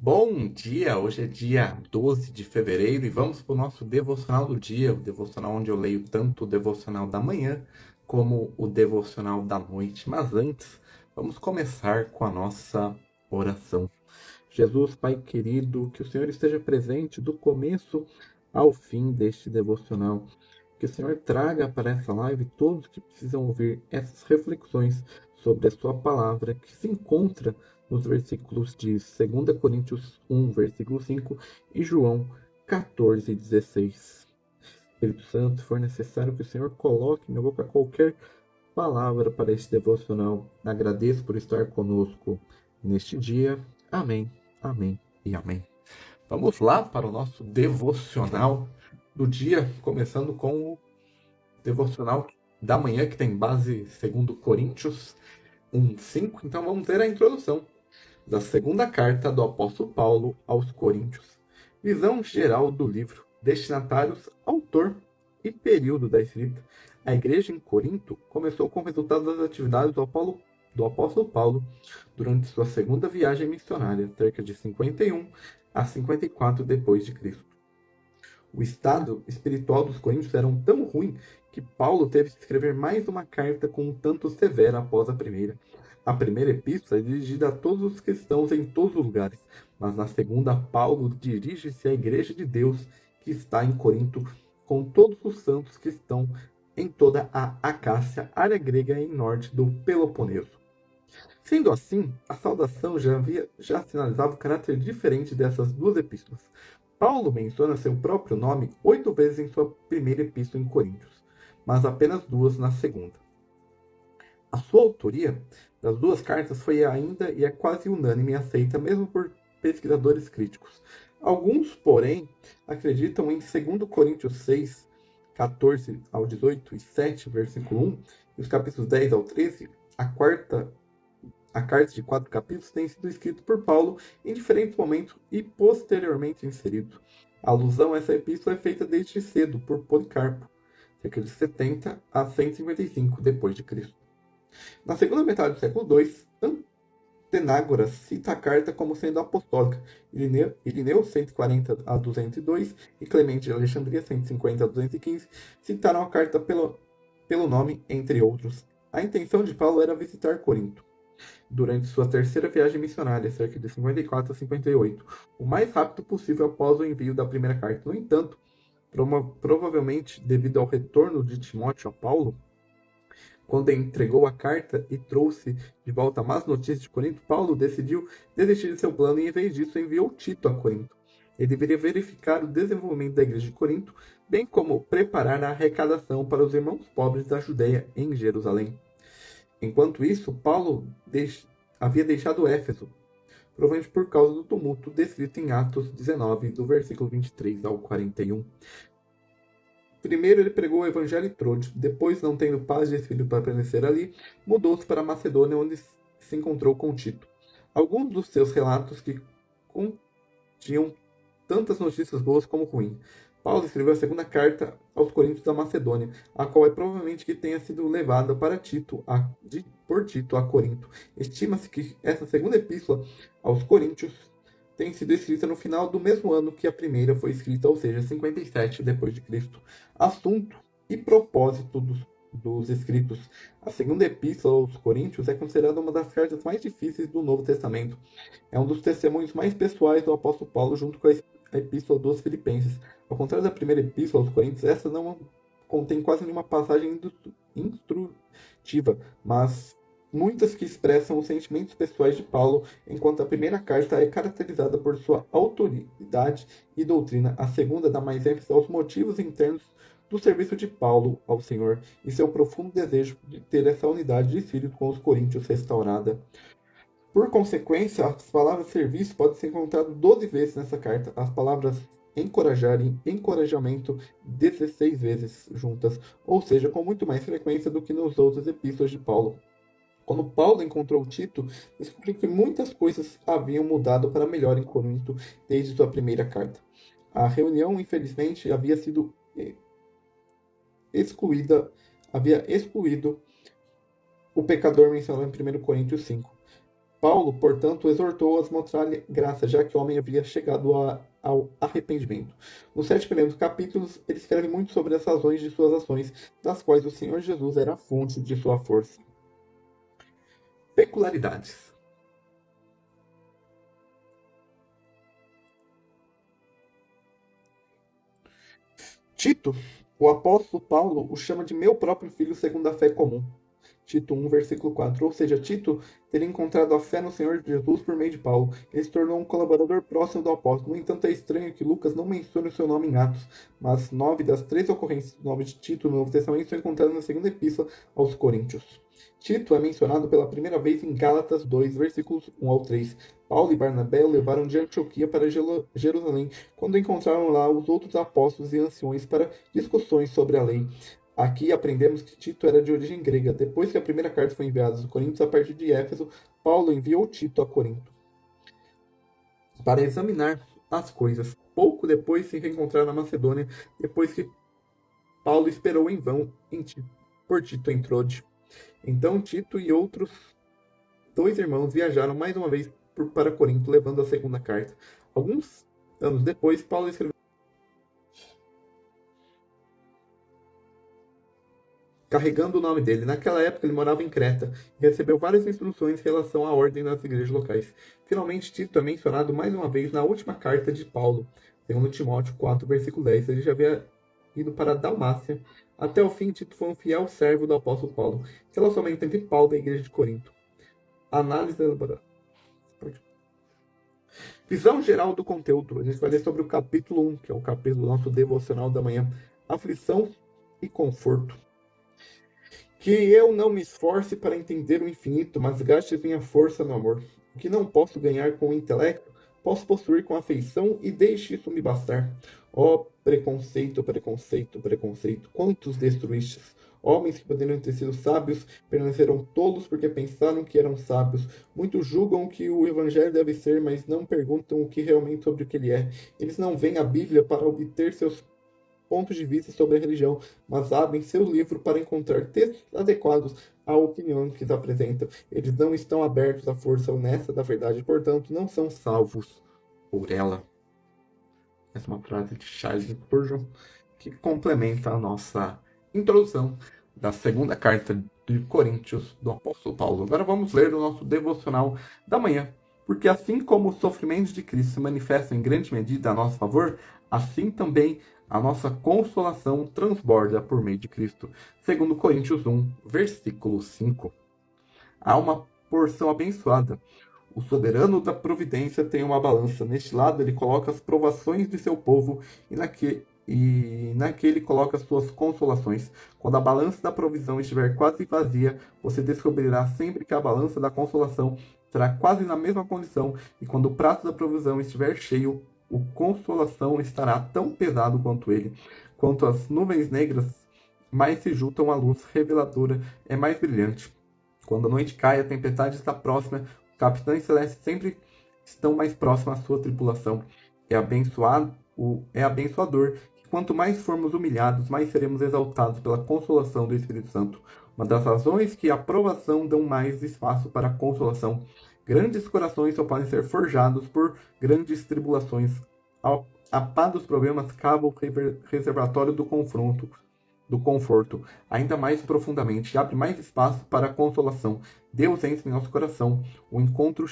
Bom dia! Hoje é dia 12 de fevereiro e vamos para o nosso devocional do dia, o devocional onde eu leio tanto o devocional da manhã como o devocional da noite. Mas antes, vamos começar com a nossa oração. Jesus, Pai querido, que o Senhor esteja presente do começo ao fim deste devocional. Que o Senhor traga para essa live todos que precisam ouvir essas reflexões sobre a sua palavra, que se encontra nos versículos de 2 Coríntios 1, versículo 5 e João 14, 16. Espírito Santo, se for necessário que o Senhor coloque em minha boca qualquer palavra para este devocional. Agradeço por estar conosco neste dia. Amém, amém e amém. Vamos lá para o nosso devocional do dia, começando com o devocional da manhã, que tem base 2 Coríntios 1:5. Então vamos ver a introdução da segunda carta do apóstolo Paulo aos Coríntios. Visão geral do livro, destinatários, autor e período da escrita. A igreja em Corinto começou com o resultado das atividades do apóstolo Paulo durante sua segunda viagem missionária, cerca de 51 a 54 depois de Cristo. O estado espiritual dos coríntios era tão ruim que Paulo teve que escrever mais uma carta com um tanto severa após a primeira. A primeira epístola é dirigida a todos os cristãos em todos os lugares, mas na segunda, Paulo dirige-se à igreja de Deus que está em Corinto, com todos os santos que estão em toda a Acácia, área grega em norte do Peloponeso. Sendo assim, a saudação já sinalizava o caráter diferente dessas duas epístolas. Paulo menciona seu próprio nome 8 vezes em sua primeira epístola em Coríntios, mas apenas 2 na segunda. A sua autoria das duas cartas foi ainda e é quase unânime aceita, mesmo por pesquisadores críticos. Alguns, porém, acreditam em 2 Coríntios 6, 14 ao 18 e 7, versículo 1, e os capítulos 10 ao 13, a carta de 4 capítulos tem sido escrito por Paulo em diferentes momentos e posteriormente inserido. A alusão a essa epístola é feita desde cedo por Policarpo, cerca de 70 a 155 depois de Cristo. Na segunda metade do século II, Antenágoras cita a carta como sendo apostólica. Irineu 140 a 202 e Clemente de Alexandria 150 a 215 citaram a carta pelo nome, entre outros. A intenção de Paulo era visitar Corinto durante sua terceira viagem missionária, cerca de 54 a 58, o mais rápido possível após o envio da primeira carta. No entanto, provavelmente devido ao retorno de Timóteo a Paulo, quando entregou a carta e trouxe de volta más notícias de Corinto, Paulo decidiu desistir de seu plano e, em vez disso, enviou Tito a Corinto. Ele deveria verificar o desenvolvimento da igreja de Corinto, bem como preparar a arrecadação para os irmãos pobres da Judéia em Jerusalém. Enquanto isso, Paulo havia deixado Éfeso, provavelmente por causa do tumulto descrito em Atos 19, do versículo 23 ao 41. Primeiro ele pregou o evangelho em Trode, depois, não tendo paz de espírito para permanecer ali, mudou-se para Macedônia, onde se encontrou com Tito. Alguns dos seus relatos que continham tantas notícias boas como ruins. Paulo escreveu a segunda carta aos Coríntios da Macedônia, a qual é provavelmente que tenha sido levada por Tito a Corinto. Estima-se que essa segunda epístola aos Coríntios tem sido escrita no final do mesmo ano que a primeira foi escrita, ou seja, 57 depois de Cristo. Assunto e propósito dos escritos. A segunda epístola aos Coríntios é considerada uma das cartas mais difíceis do Novo Testamento. É um dos testemunhos mais pessoais do apóstolo Paulo, junto com a epístola dos Filipenses. Ao contrário da primeira epístola aos Coríntios, essa não contém quase nenhuma passagem instrutiva, mas muitas que expressam os sentimentos pessoais de Paulo, enquanto a primeira carta é caracterizada por sua autoridade e doutrina. A segunda dá mais ênfase aos motivos internos do serviço de Paulo ao Senhor e seu profundo desejo de ter essa unidade de espírito com os coríntios restaurada. Por consequência, as palavras serviço podem ser encontradas 12 vezes nessa carta. As palavras encorajar e encorajamento 16 vezes juntas, ou seja, com muito mais frequência do que nos outros epístolas de Paulo. Quando Paulo encontrou Tito, descobriu que muitas coisas haviam mudado para melhor em Corinto desde sua primeira carta. A reunião, infelizmente, havia excluído o pecador mencionado em 1 Coríntios 5. Paulo, portanto, exortou-as a mostrar graça, já que o homem havia chegado ao arrependimento. Nos 7 primeiros capítulos, ele escreve muito sobre as razões de suas ações, das quais o Senhor Jesus era a fonte de sua força. Peculiaridades. Tito, o apóstolo Paulo, o chama de meu próprio filho segundo a fé comum. Tito 1, versículo 4. Ou seja, Tito teria encontrado a fé no Senhor Jesus por meio de Paulo. Ele se tornou um colaborador próximo do apóstolo. No entanto, é estranho que Lucas não mencione o seu nome em Atos, mas 9 das 13 ocorrências do nome de Tito no Novo Testamento são encontradas na segunda epístola aos Coríntios. Tito é mencionado pela primeira vez em Gálatas 2, versículos 1 ao 3. Paulo e Barnabé o levaram de Antioquia para Jerusalém, quando encontraram lá os outros apóstolos e anciões para discussões sobre a lei. Aqui aprendemos que Tito era de origem grega. Depois que a primeira carta foi enviada aos Coríntios, a partir de Éfeso, Paulo enviou Tito a Corinto para examinar as coisas. Pouco depois se reencontraram na Macedônia, depois que Paulo esperou em vão por Tito em Trode. Então Tito e outros 2 irmãos viajaram mais uma vez para Corinto, levando a segunda carta. Alguns anos depois, Paulo escreveu carregando o nome dele. Naquela época ele morava em Creta e recebeu várias instruções em relação à ordem das igrejas locais. Finalmente, Tito é mencionado mais uma vez na última carta de Paulo, segundo Timóteo 4, versículo 10. Ele já havia ido para a Dalmácia. Até o fim, Tito foi um fiel servo do apóstolo Paulo. Relacionamento entre Paulo e a igreja de Corinto. Análise elaborada. Visão geral do conteúdo. A gente vai ler sobre o capítulo 1, que é o capítulo do nosso devocional da manhã. Aflição e conforto. Que eu não me esforce para entender o infinito, mas gaste minha força no amor. O que não posso ganhar com o intelecto, posso possuir com a afeição e deixe isso me bastar. Ó preconceito, preconceito, preconceito, quantos destruístes? Homens que poderiam ter sido sábios permaneceram tolos porque pensaram que eram sábios. Muitos julgam que o evangelho deve ser, mas não perguntam o que realmente sobre o que ele é. Eles não veem a Bíblia para obter seus pontos de vista sobre a religião, mas abrem seu livro para encontrar textos adequados à opinião que apresentam. Eles não estão abertos à força honesta da verdade, portanto, não são salvos por ela. Essa é uma frase de Charles Spurgeon que complementa a nossa introdução da segunda carta de Coríntios do apóstolo Paulo. Agora vamos ler o nosso devocional da manhã. Porque assim como os sofrimentos de Cristo se manifestam em grande medida a nosso favor, assim também a nossa consolação transborda por meio de Cristo. Segundo Coríntios 1, versículo 5. Há uma porção abençoada. O soberano da providência tem uma balança. Neste lado ele coloca as provações de seu povo e naquele coloca as suas consolações. Quando a balança da provisão estiver quase vazia, você descobrirá sempre que a balança da consolação estará quase na mesma condição, e quando o prato da provisão estiver cheio, o consolação estará tão pesado quanto ele. Quanto as nuvens negras mais se juntam, a luz reveladora é mais brilhante. Quando a noite cai, a tempestade está próxima, os capitães celestes sempre estão mais próximos à sua tripulação. É abençoador que quanto mais formos humilhados, mais seremos exaltados pela consolação do Espírito Santo. Uma das razões que a provação dão mais espaço para a consolação. Grandes corações só podem ser forjados por grandes tribulações. A pá dos problemas cava o reservatório do conforto, ainda mais profundamente, e abre mais espaço para a consolação. Deus entra em nosso coração, o encontra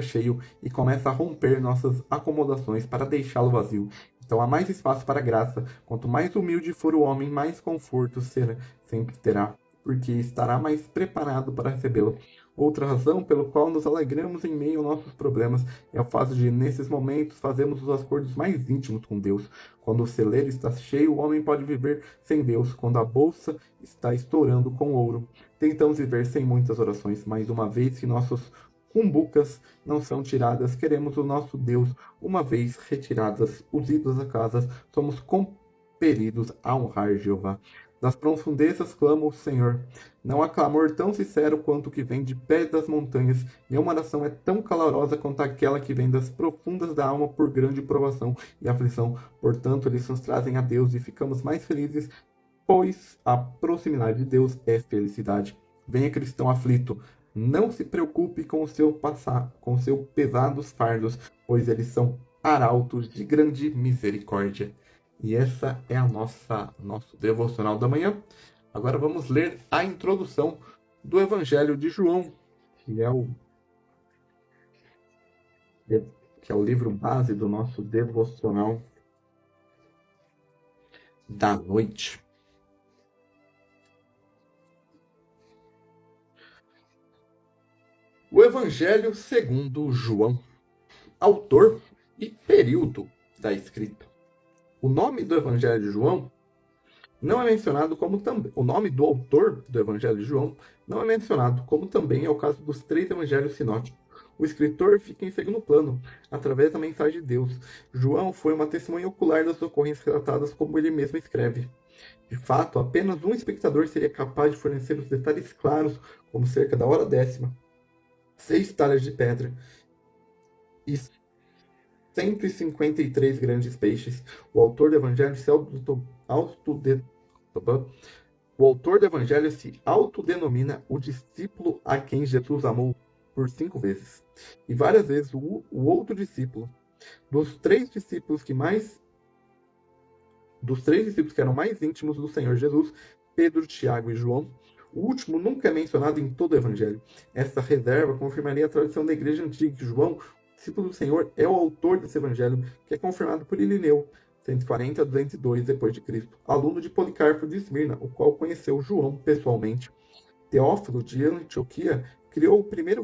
cheio e começa a romper nossas acomodações para deixá-lo vazio. Então há mais espaço para a graça. Quanto mais humilde for o homem, mais conforto sempre terá, porque estará mais preparado para recebê-lo. Outra razão pelo qual nos alegramos em meio aos nossos problemas é o fato de, nesses momentos, fazermos os acordos mais íntimos com Deus. Quando o celeiro está cheio, o homem pode viver sem Deus. Quando a bolsa está estourando com ouro, tentamos viver sem muitas orações. Mas uma vez que nossas cumbucas não são tiradas, queremos o nosso Deus. Uma vez retiradas os ídolos da casa, somos compelidos a honrar Jeová. Das profundezas clama o Senhor. Não há clamor tão sincero quanto o que vem de pé das montanhas. Nenhuma oração é tão calorosa quanto aquela que vem das profundas da alma por grande provação e aflição. Portanto, eles nos trazem a Deus e ficamos mais felizes, pois a proximidade de Deus é felicidade. Venha, cristão aflito. Não se preocupe com o seu passar, com seus pesados fardos, pois eles são arautos de grande misericórdia. E essa é a nosso devocional da manhã. Agora vamos ler a introdução do Evangelho de João, que é o livro base do nosso devocional da noite. O Evangelho segundo João, autor e período da escrita. O nome do Evangelho de João não é mencionado como também. O nome do autor do Evangelho de João não é mencionado, como também é o caso dos 3 evangelhos sinóticos. O escritor fica em segundo plano, através da mensagem de Deus. João foi uma testemunha ocular das ocorrências relatadas, como ele mesmo escreve. De fato, apenas um espectador seria capaz de fornecer os detalhes claros, como cerca da hora 10ª, 6 talhas de pedra e 153 grandes peixes. O autor do Evangelho se autodenomina o discípulo a quem Jesus amou por 5 vezes. E várias vezes o outro discípulo. Dos três discípulos que eram mais íntimos do Senhor Jesus, Pedro, Tiago e João, o último nunca é mencionado em todo o Evangelho. Essa reserva confirmaria a tradição da igreja antiga que João, discípulo do Senhor, é o autor desse Evangelho, que é confirmado por Irineu, 140 a 202 d.C., aluno de Policarpo de Esmirna, o qual conheceu João pessoalmente. Teófilo de Antioquia citou o primeiro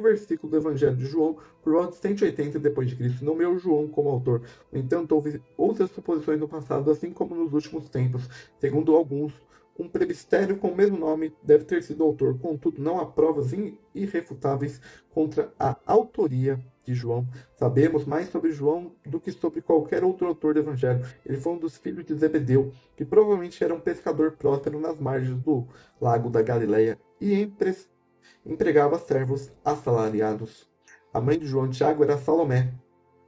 versículo do Evangelho de João por volta de 180 d.C., e nomeou João como autor. No entanto, houve outras suposições no passado, assim como nos últimos tempos. Segundo alguns, um presbitério com o mesmo nome deve ter sido autor. Contudo, não há provas irrefutáveis contra a autoria de João. Sabemos mais sobre João do que sobre qualquer outro autor do Evangelho. Ele foi um dos filhos de Zebedeu, que provavelmente era um pescador próspero nas margens do lago da Galileia e empregava servos assalariados. A mãe de João, Tiago, era Salomé.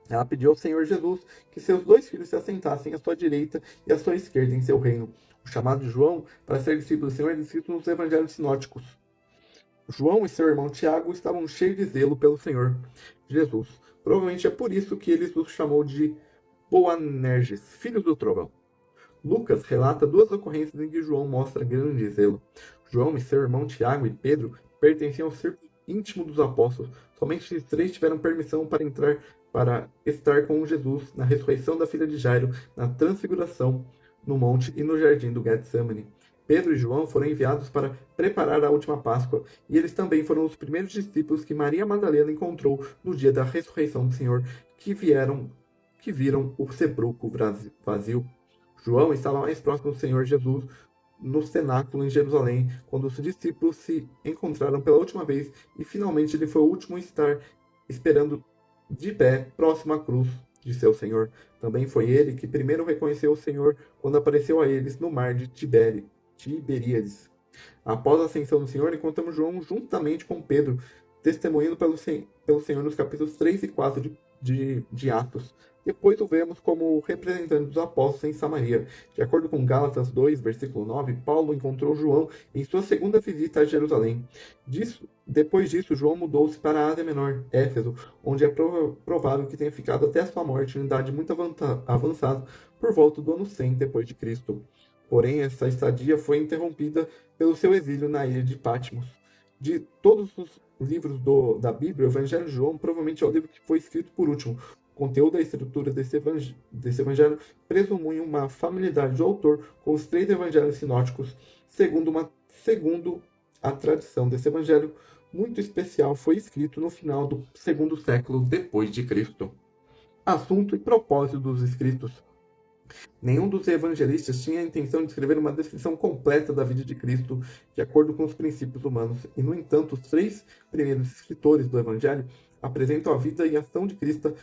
Ela pediu ao Senhor Jesus que seus 2 filhos se assentassem à sua direita e à sua esquerda em seu reino. O chamado de João para ser discípulo do Senhor é descrito nos evangelhos sinóticos. João e seu irmão Tiago estavam cheios de zelo pelo Senhor Jesus. Provavelmente é por isso que ele os chamou de Boanerges, filhos do trovão. Lucas relata 2 ocorrências em que João mostra grande zelo. João e seu irmão Tiago e Pedro pertenciam ao círculo íntimo dos apóstolos. Somente os 3 tiveram permissão para estar com Jesus na ressurreição da filha de Jairo, na transfiguração no monte e no jardim do Getsemane. Pedro e João foram enviados para preparar a última Páscoa, e eles também foram os primeiros discípulos que Maria Madalena encontrou no dia da ressurreição do Senhor, que viram o sepulcro vazio. João estava mais próximo do Senhor Jesus no cenáculo em Jerusalém, quando os discípulos se encontraram pela última vez, e finalmente ele foi o último a estar esperando de pé, próximo à cruz de seu Senhor. Também foi ele que primeiro reconheceu o Senhor quando apareceu a eles no mar de Tiberíades. Após a ascensão do Senhor, encontramos João juntamente com Pedro, testemunhando pelo Senhor nos capítulos 3 e 4 de Atos. Depois o vemos como representante dos apóstolos em Samaria. De acordo com Gálatas 2, versículo 9, Paulo encontrou João em sua segunda visita a Jerusalém. Depois disso, João mudou-se para a Ásia Menor, Éfeso, onde é provável que tenha ficado até sua morte em idade muito avançada, por volta do ano 100 depois de Cristo. Porém, essa estadia foi interrompida pelo seu exílio na ilha de Patmos. De todos os livros da Bíblia, o Evangelho de João provavelmente é o livro que foi escrito por último. O conteúdo e a estrutura desse evangelho presumem uma familiaridade do autor com os 3 evangelhos sinóticos. Segundo a tradição desse evangelho, muito especial, foi escrito no final do 2º século depois de Cristo. Assunto e propósito dos escritos. Nenhum dos evangelistas tinha a intenção de escrever uma descrição completa da vida de Cristo de acordo com os princípios humanos, e, no entanto, os 3 primeiros escritores do Evangelho apresentam a vida e ação de Cristo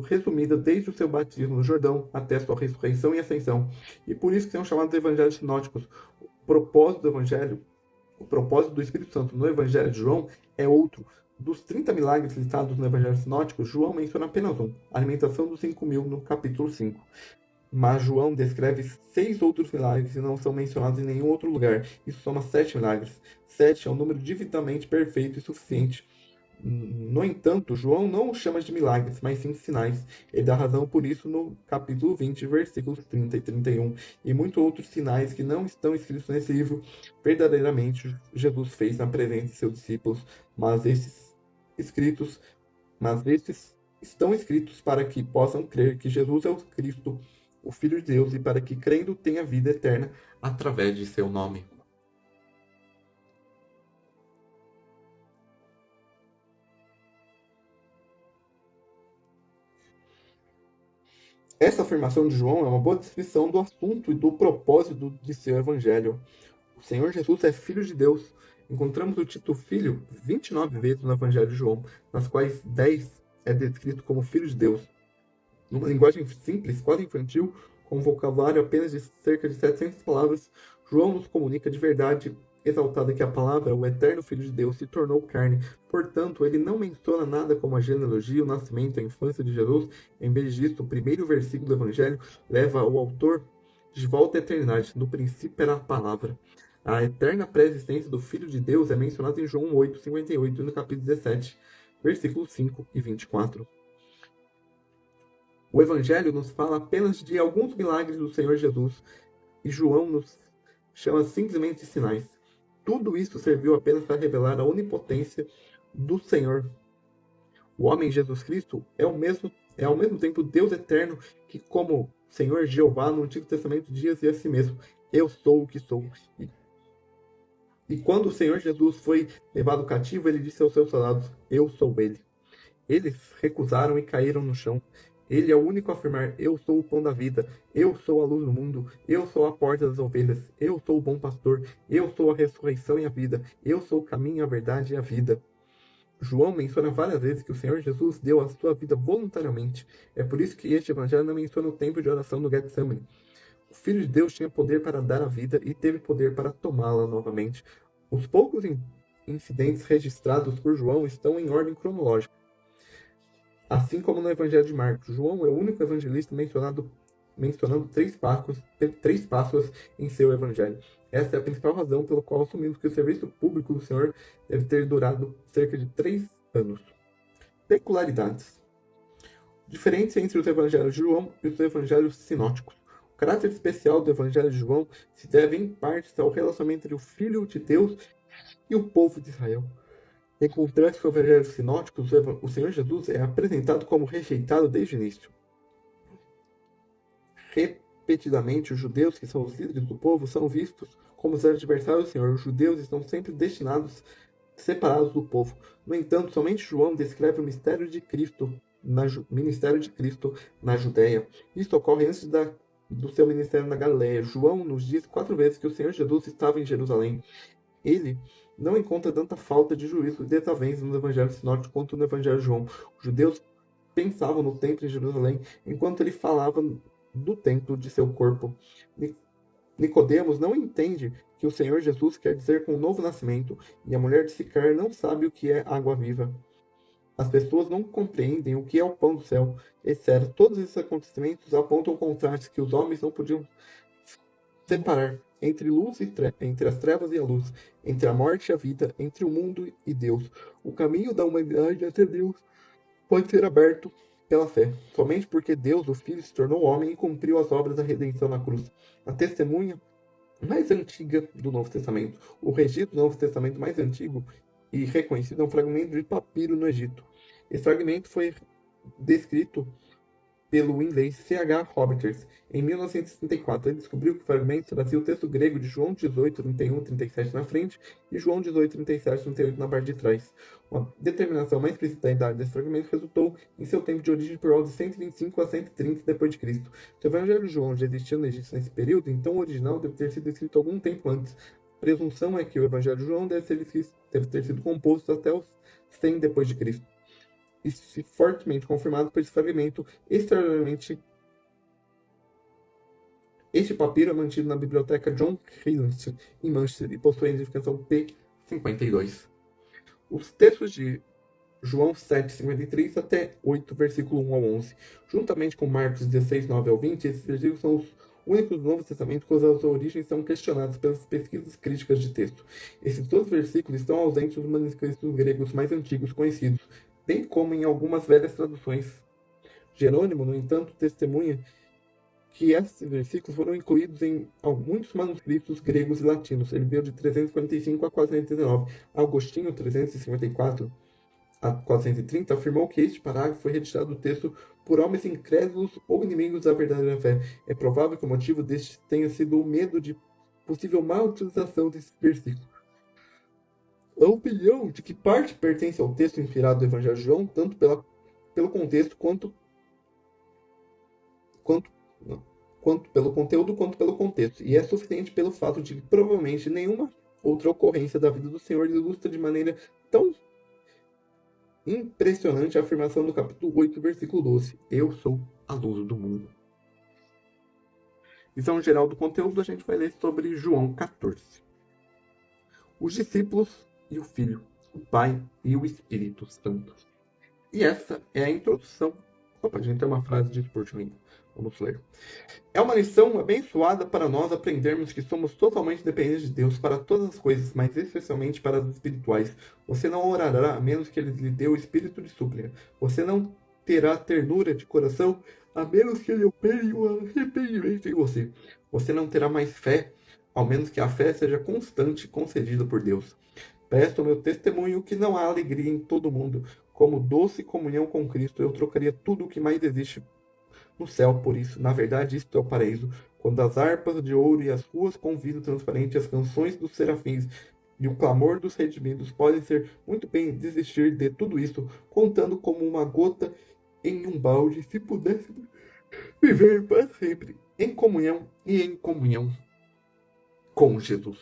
resumida desde o seu batismo no Jordão até sua ressurreição e ascensão, e por isso que são chamados de evangelhos sinóticos. O propósito do Espírito Santo no Evangelho de João é outro. Dos 30 milagres listados no Evangelho sinótico, João menciona apenas um, a alimentação dos 5.000 no capítulo 5. Mas João descreve 6 outros milagres e não são mencionados em nenhum outro lugar. Isso soma 7 milagres. 7 é um número divinamente perfeito e suficiente. No entanto, João não os chama de milagres, mas sim sinais. Ele dá razão por isso no capítulo 20, versículos 30 e 31. E muitos outros sinais que não estão escritos nesse livro, verdadeiramente Jesus fez na presença de seus discípulos, mas escritos, esses estão escritos para que possam crer que Jesus é o Cristo, o Filho de Deus, e para que, crendo, tenha vida eterna através de seu nome. Essa afirmação de João é uma boa descrição do assunto e do propósito de seu evangelho. O Senhor Jesus é Filho de Deus. Encontramos o título Filho 29 vezes no Evangelho de João, nas quais 10 é descrito como Filho de Deus. Numa linguagem simples, quase infantil, com um vocabulário apenas de cerca de 700 palavras, João nos comunica de verdade exaltada que a palavra, o eterno Filho de Deus, se tornou carne. Portanto, ele não menciona nada como a genealogia, o nascimento, a infância de Jesus. Em vez disso, o primeiro versículo do Evangelho leva o autor de volta à eternidade. No princípio era a palavra. A eterna pré-existência do Filho de Deus é mencionada em João 8:58 e no capítulo 17, versículos 5 e 24. O Evangelho nos fala apenas de alguns milagres do Senhor Jesus e João nos chama simplesmente de sinais. Tudo isso serviu apenas para revelar a onipotência do Senhor. O homem Jesus Cristo é ao mesmo tempo Deus eterno que, como Senhor Jeová no Antigo Testamento, dizia a si mesmo: Eu sou o que sou. E quando o Senhor Jesus foi levado cativo, ele disse aos seus soldados: Eu sou ele. Eles recusaram e caíram no chão. Ele é o único a afirmar: Eu sou o pão da vida, eu sou a luz do mundo, eu sou a porta das ovelhas, eu sou o bom pastor, eu sou a ressurreição e a vida, eu sou o caminho, a verdade e a vida. João menciona várias vezes que o Senhor Jesus deu a sua vida voluntariamente. É por isso que este evangelho não menciona o tempo de oração do Getsemane. O Filho de Deus tinha poder para dar a vida e teve poder para tomá-la novamente. Os poucos incidentes registrados por João estão em ordem cronológica. Assim como no Evangelho de Marcos, João é o único evangelista mencionando três Páscoas em seu Evangelho. Essa é a principal razão pela qual assumimos que o serviço público do Senhor deve ter durado cerca de 3 anos. Peculiaridades. Diferentes entre os Evangelhos de João e os Evangelhos sinóticos. O caráter especial do Evangelho de João se deve em parte ao relacionamento entre o Filho de Deus e o povo de Israel. Em contraste com o Evangelho sinótico, o Senhor Jesus é apresentado como rejeitado desde o início. Repetidamente, os judeus, que são os líderes do povo, são vistos como os adversários do Senhor. Os judeus estão sempre separados do povo. No entanto, somente João descreve o ministério de Cristo na Judéia. Isso ocorre antes do seu ministério na Galiléia. João nos diz 4 vezes que o Senhor Jesus estava em Jerusalém. Ele não encontra tanta falta de juízo e desavença no Evangelho sinótico quanto no Evangelho de João. Os judeus pensavam no templo em Jerusalém, enquanto ele falava do templo de seu corpo. Nicodemos não entende que o Senhor Jesus quer dizer com o novo nascimento, e a mulher de Sicar não sabe o que é água viva. As pessoas não compreendem o que é o pão do céu, etc. Todos esses acontecimentos apontam o contraste que os homens não podiam separar entre as trevas e a luz, entre a morte e a vida, entre o mundo e Deus. O caminho da humanidade até Deus pode ser aberto pela fé, somente porque Deus, o Filho, se tornou homem e cumpriu as obras da redenção na cruz. A testemunha mais antiga do Novo Testamento. O registro do Novo Testamento mais antigo e reconhecido é um fragmento de papiro no Egito. Esse fragmento foi descrito pelo inglês C.H. Roberts em 1964. Ele descobriu que o fragmento trazia o texto grego de João 18, 31, 37 na frente e João 18, 37, 38 na parte de trás. Uma determinação mais explícita da idade desse fragmento resultou em seu tempo de origem por volta de 125 a 130 depois de Cristo. Se o Evangelho de João já existia no Egito nesse período, então o original deve ter sido escrito algum tempo antes. A presunção é que o Evangelho de João deve ter sido composto até os 100 depois de Cristo. Isso fortemente confirmado por esse fragmento extraordinariamente. Este papiro é mantido na biblioteca John Hillington, em Manchester, e possui a identificação P52. Os textos de João 7:53 até 8, versículo 1 ao 11. Juntamente com Marcos 16, 9 ao 20, esses versículos são os únicos do Novo Testamento cujas origens são questionadas pelas pesquisas críticas de texto. Esses dois versículos estão ausentes nos manuscritos gregos mais antigos conhecidos, bem como em algumas velhas traduções. Jerônimo, no entanto, testemunha que esses versículos foram incluídos em muitos manuscritos gregos e latinos. Ele veio de 345 a 419. Agostinho, 354 a 430, afirmou que este parágrafo foi retirado do texto por homens incrédulos ou inimigos da verdadeira fé. É provável que o motivo deste tenha sido o medo de possível má utilização desse versículo. A opinião de que parte pertence ao texto inspirado do Evangelho de João, tanto pelo contexto quanto pelo conteúdo quanto pelo contexto, e é suficiente pelo fato de que provavelmente nenhuma outra ocorrência da vida do Senhor ilustra de maneira tão impressionante a afirmação do capítulo 8, versículo 12: Eu sou a luz do mundo. Visão geral do conteúdo, a gente vai ler sobre João 14. Os discípulos e o Filho, o Pai e o Espírito Santo. E essa é a introdução. Opa, a gente tem uma frase de por ainda. Vamos ler. É uma lição abençoada para nós aprendermos que somos totalmente dependentes de Deus para todas as coisas, mas especialmente para as espirituais. Você não orará a menos que Ele lhe dê o espírito de súplica. Você não terá ternura de coração a menos que Ele opere o arrependimento em você. Você não terá mais fé, ao menos que a fé seja constante concedida por Deus. Presto o meu testemunho que não há alegria em todo mundo. Como doce comunhão com Cristo, eu trocaria tudo o que mais existe no céu por isso. Na verdade, isto é o paraíso, quando as harpas de ouro e as ruas com vidro transparente, as canções dos serafins e o clamor dos redimidos podem ser muito bem desistir de tudo isso, contando como uma gota em um balde, se pudéssemos viver para sempre em comunhão com Jesus.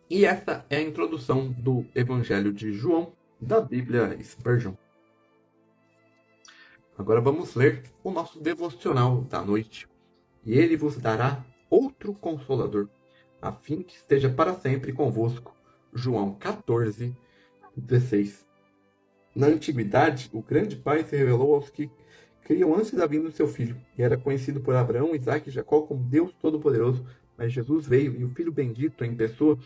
E essa é a introdução do Evangelho de João, da Bíblia Spurgeon. Agora vamos ler o nosso devocional da noite. E ele vos dará outro Consolador, a fim que esteja para sempre convosco. João 14, 16. Na antiguidade, o grande Pai se revelou aos que criam antes da vinda do seu Filho, e era conhecido por Abraão, Isaque e Jacó como Deus Todo-Poderoso. Mas Jesus veio, e o Filho bendito em pessoa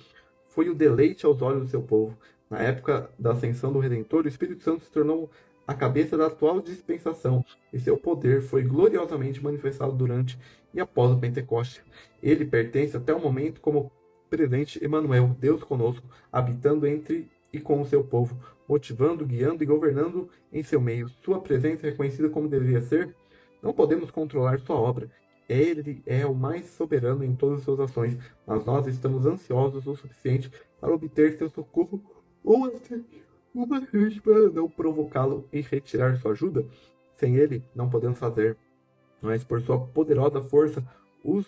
foi o deleite aos olhos do seu povo. Na época da ascensão do Redentor, o Espírito Santo se tornou a cabeça da atual dispensação, e seu poder foi gloriosamente manifestado durante e após o Pentecoste. Ele pertence até o momento como presente Emmanuel, Deus conosco, habitando entre e com o seu povo, motivando, guiando e governando em seu meio. Sua presença é reconhecida como deveria ser. Não podemos controlar sua obra. Ele é o mais soberano em todas as suas ações, mas nós estamos ansiosos o suficiente para obter seu socorro ou até uma vez para não provocá-lo e retirar sua ajuda. Sem ele, não podemos fazer, mas por sua poderosa força, os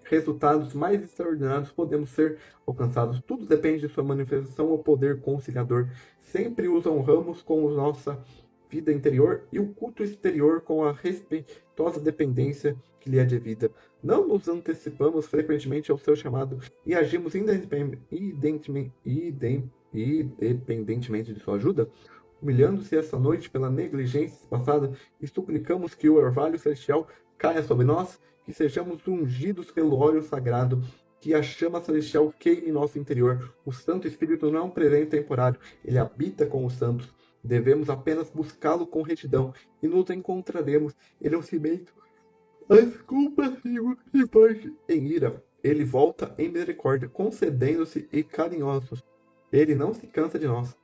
resultados mais extraordinários podemos ser alcançados. Tudo depende de sua manifestação ou poder conciliador. Sempre os honramos com a nossa vida interior e o culto exterior com a respeitosa dependência que lhe é devida. Não nos antecipamos frequentemente ao seu chamado e agimos independentemente de sua ajuda. Humilhando-se esta noite pela negligência passada, e suplicamos que o orvalho celestial caia sobre nós, que sejamos ungidos pelo óleo sagrado, que a chama celestial queime em nosso interior. O Santo Espírito não é um presente temporário, ele habita com os santos. Devemos apenas buscá-lo com retidão, e nos encontraremos. Ele é um cimento, mas compassivo e forte em ira. Ele volta em misericórdia, concedendo-se e carinhoso. Ele não se cansa de nós,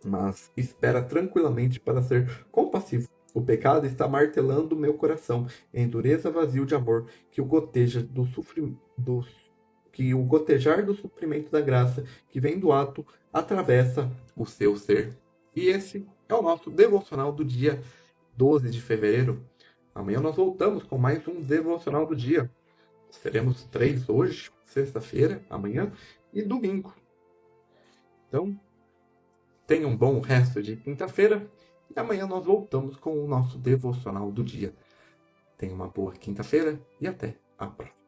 mas espera tranquilamente para ser compassivo. O pecado está martelando meu coração, em dureza vazio de amor, que o gotejar do suprimento da graça que vem do ato atravessa o seu ser. E esse é o nosso devocional do dia 12 de fevereiro. Amanhã nós voltamos com mais um devocional do dia. Teremos 3 hoje, sexta-feira, amanhã e domingo. Então, tenha um bom resto de quinta-feira e amanhã nós voltamos com o nosso devocional do dia. Tenha uma boa quinta-feira e até a próxima.